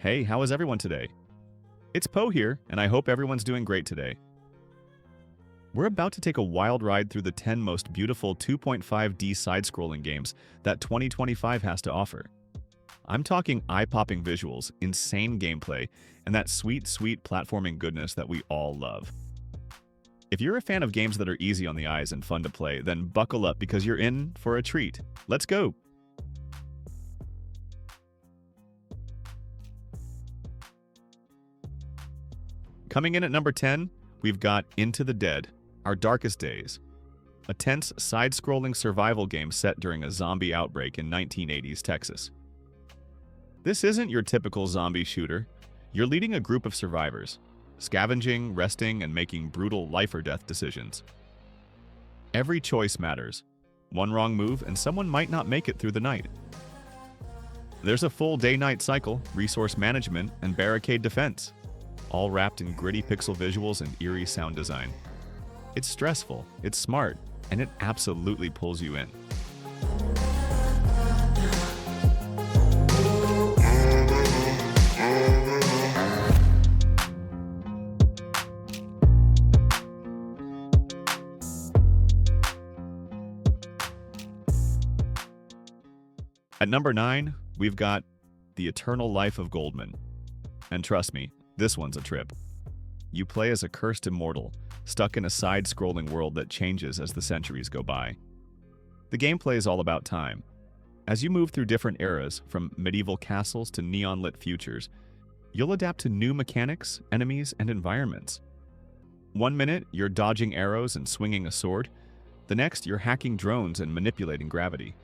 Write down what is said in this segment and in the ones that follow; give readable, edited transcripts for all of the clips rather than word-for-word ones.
Hey, how is everyone today? It's Poe here, and I hope everyone's doing great today. We're about to take a wild ride through the 10 most beautiful 2.5D side-scrolling games that 2025 has to offer. I'm talking eye-popping visuals, insane gameplay, and that sweet platforming goodness that we all love. If you're a fan of games that are easy on the eyes and fun to play, then buckle up because you're in for a treat. Let's go! Coming in at number 10, we've got Into the Dead, Our Darkest Days, a tense, side-scrolling survival game set during a zombie outbreak in 1980s Texas. This isn't your typical zombie shooter. You're leading a group of survivors, scavenging, resting, and making brutal life-or-death decisions. Every choice matters. One wrong move, and someone might not make it through the night. There's a full day-night cycle, resource management, and barricade defense, all wrapped in gritty pixel visuals and eerie sound design. It's stressful, it's smart, and it absolutely pulls you in. At number 9, we've got The Eternal Life of Goldman. And trust me, this one's a trip. You play as a cursed immortal, stuck in a side-scrolling world that changes as the centuries go by. The gameplay is all about time. As you move through different eras, from medieval castles to neon-lit futures, you'll adapt to new mechanics, enemies, and environments. One minute, you're dodging arrows and swinging a sword. The next, you're hacking drones and manipulating gravity.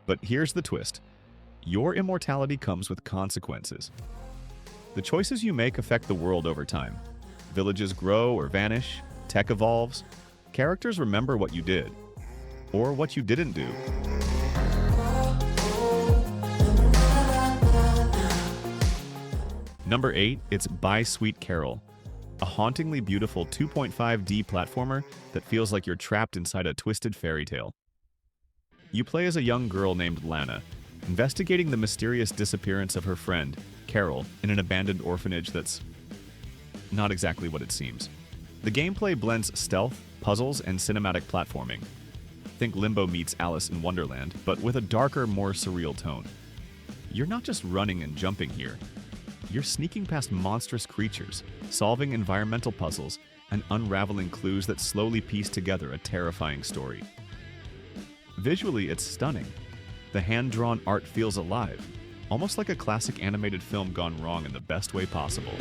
But here's the twist. Your immortality comes with consequences. The choices you make affect the world over time. Villages grow or vanish, tech evolves, characters remember what you did, or what you didn't do. Number 8, it's By Sweet Carole, a hauntingly beautiful 2.5D platformer that feels like you're trapped inside a twisted fairy tale. You play as a young girl named Lana, investigating the mysterious disappearance of her friend, Carol, in an abandoned orphanage that's not exactly what it seems. The gameplay blends stealth, puzzles, and cinematic platforming. Think Limbo meets Alice in Wonderland, but with a darker, more surreal tone. You're not just running and jumping here. You're sneaking past monstrous creatures, solving environmental puzzles, and unraveling clues that slowly piece together a terrifying story. Visually, it's stunning. The hand-drawn art feels alive, almost like a classic animated film gone wrong in the best way possible.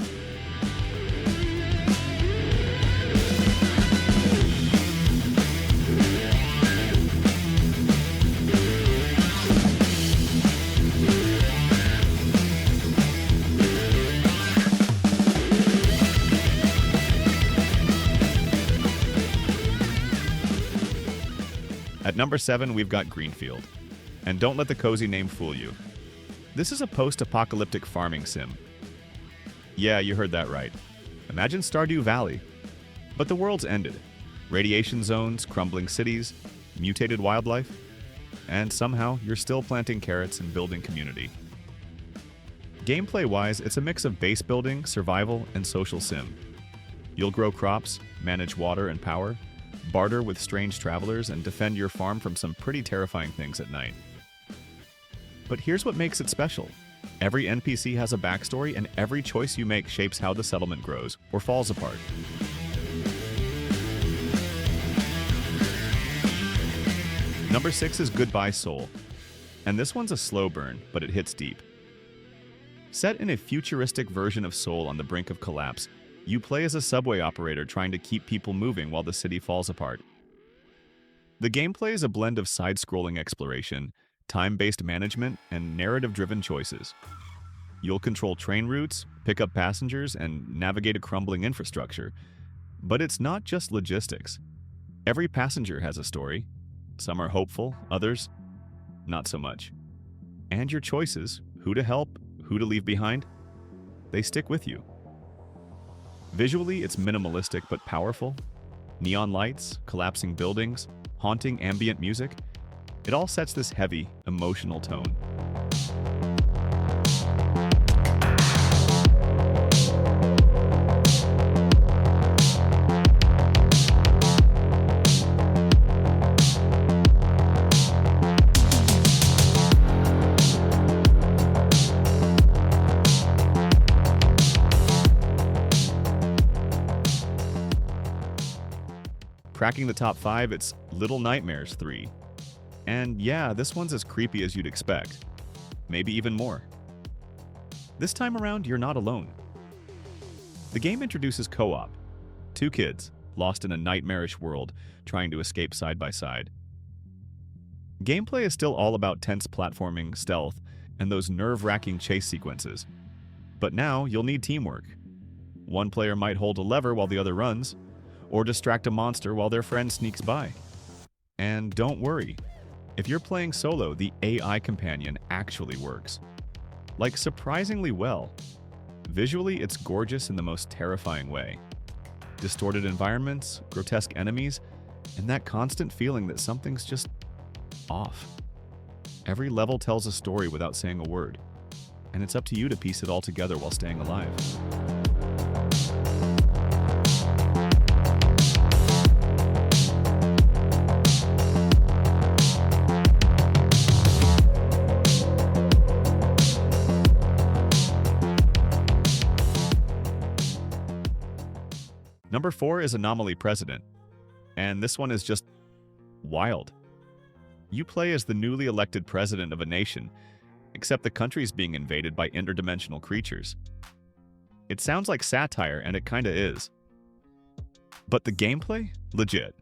At number 7, we've got Greenfield. And don't let the cozy name fool you. This is a post-apocalyptic farming sim. Yeah, you heard that right. Imagine Stardew Valley. But the world's ended. Radiation zones, crumbling cities, mutated wildlife, and somehow you're still planting carrots and building community. Gameplay-wise, it's a mix of base building, survival, and social sim. You'll grow crops, manage water and power, barter with strange travelers, and defend your farm from some pretty terrifying things at night. But here's what makes it special. Every NPC has a backstory, and every choice you make shapes how the settlement grows or falls apart. Number 6 is Goodbye Seoul. And this one's a slow burn, but it hits deep. Set in a futuristic version of Seoul on the brink of collapse, you play as a subway operator trying to keep people moving while the city falls apart. The gameplay is a blend of side-scrolling exploration, time-based management, and narrative-driven choices. You'll control train routes, pick up passengers, and navigate a crumbling infrastructure. But it's not just logistics. Every passenger has a story. Some are hopeful, others not so much. And your choices, who to help, who to leave behind, they stick with you. Visually, it's minimalistic but powerful. Neon lights, collapsing buildings, haunting ambient music. It all sets this heavy, emotional tone. Cracking the top 5, it's Little Nightmares 3. And yeah, this one's as creepy as you'd expect. Maybe even more. This time around, you're not alone. The game introduces co-op. 2 kids, lost in a nightmarish world, trying to escape side by side. Gameplay is still all about tense platforming, stealth, and those nerve-wracking chase sequences. But now, you'll need teamwork. One player might hold a lever while the other runs, or distract a monster while their friend sneaks by. And don't worry, if you're playing solo, the AI companion actually works. Like, surprisingly well. Visually, it's gorgeous in the most terrifying way. Distorted environments, grotesque enemies, and that constant feeling that something's just off. Every level tells a story without saying a word, and it's up to you to piece it all together while staying alive. Number 4 is Anomaly President, and this one is just wild. You play as the newly elected president of a nation, except the country's being invaded by interdimensional creatures. It sounds like satire, and it kinda is. But the gameplay? Legit.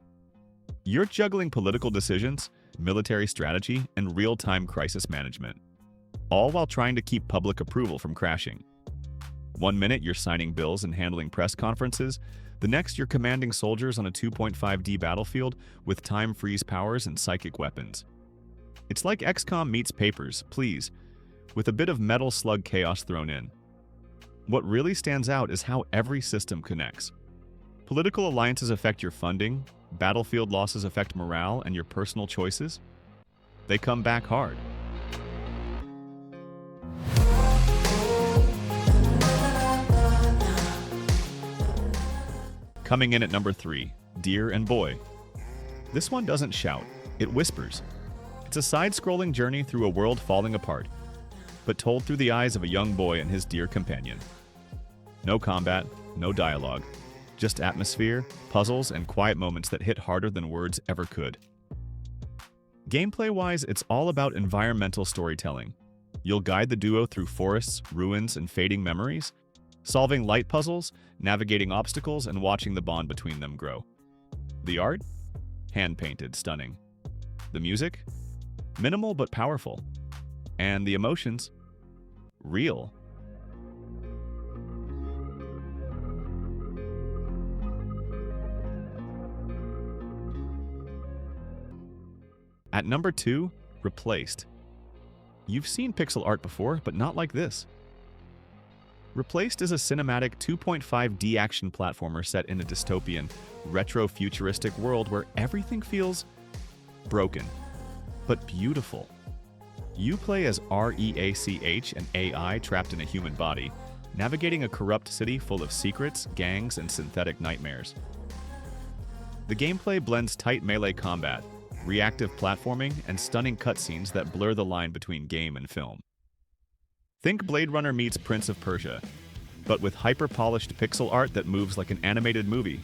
You're juggling political decisions, military strategy, and real-time crisis management, all while trying to keep public approval from crashing. One minute you're signing bills and handling press conferences, the next you're commanding soldiers on a 2.5D battlefield with time freeze powers and psychic weapons. It's like XCOM meets Papers, Please, with a bit of Metal Slug chaos thrown in. What really stands out is how every system connects. Political alliances affect your funding, battlefield losses affect morale and your personal choices. They come back hard. Coming in at number 3, Dear and Boy. This one doesn't shout, it whispers. It's a side-scrolling journey through a world falling apart, but told through the eyes of a young boy and his dear companion. No combat, no dialogue, just atmosphere, puzzles, and quiet moments that hit harder than words ever could. Gameplay-wise, it's all about environmental storytelling. You'll guide the duo through forests, ruins, and fading memories, solving light puzzles, navigating obstacles, and watching the bond between them grow. The art? Hand-painted, stunning. The music? Minimal but powerful. And the emotions? Real. At number 2, Replaced. You've seen pixel art before, but not like this. Replaced is a cinematic 2.5D action platformer set in a dystopian, retro-futuristic world where everything feels broken, but beautiful. You play as REACH, an AI trapped in a human body, navigating a corrupt city full of secrets, gangs, and synthetic nightmares. The gameplay blends tight melee combat, reactive platforming, and stunning cutscenes that blur the line between game and film. Think Blade Runner meets Prince of Persia, but with hyper-polished pixel art that moves like an animated movie.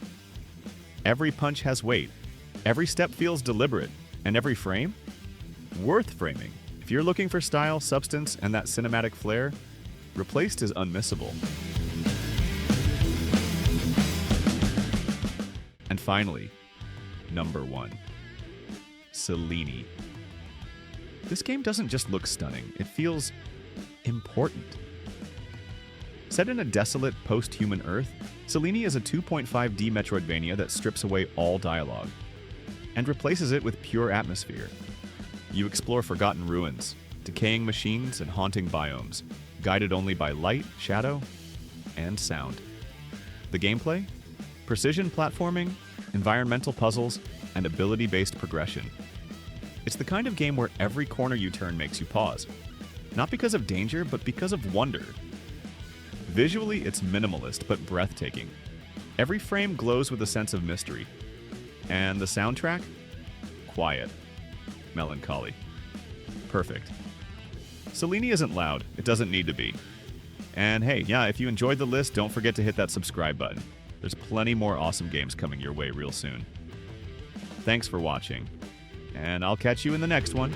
Every punch has weight, every step feels deliberate, and every frame? Worth framing. If you're looking for style, substance, and that cinematic flair, Replaced is unmissable. And finally, number 1. Selini. This game doesn't just look stunning, it feels important. Set in a desolate, post-human Earth, Selini is a 2.5D Metroidvania that strips away all dialogue and replaces it with pure atmosphere. You explore forgotten ruins, decaying machines, and haunting biomes, guided only by light, shadow, and sound. The gameplay? Precision platforming, environmental puzzles, and ability-based progression. It's the kind of game where every corner you turn makes you pause. Not because of danger, but because of wonder. Visually, it's minimalist but breathtaking. Every frame glows with a sense of mystery. And the soundtrack? Quiet. Melancholy. Perfect. Selini isn't loud. It doesn't need to be. And hey, yeah, if you enjoyed the list, don't forget to hit that subscribe button. There's plenty more awesome games coming your way real soon. Thanks for watching, and I'll catch you in the next one.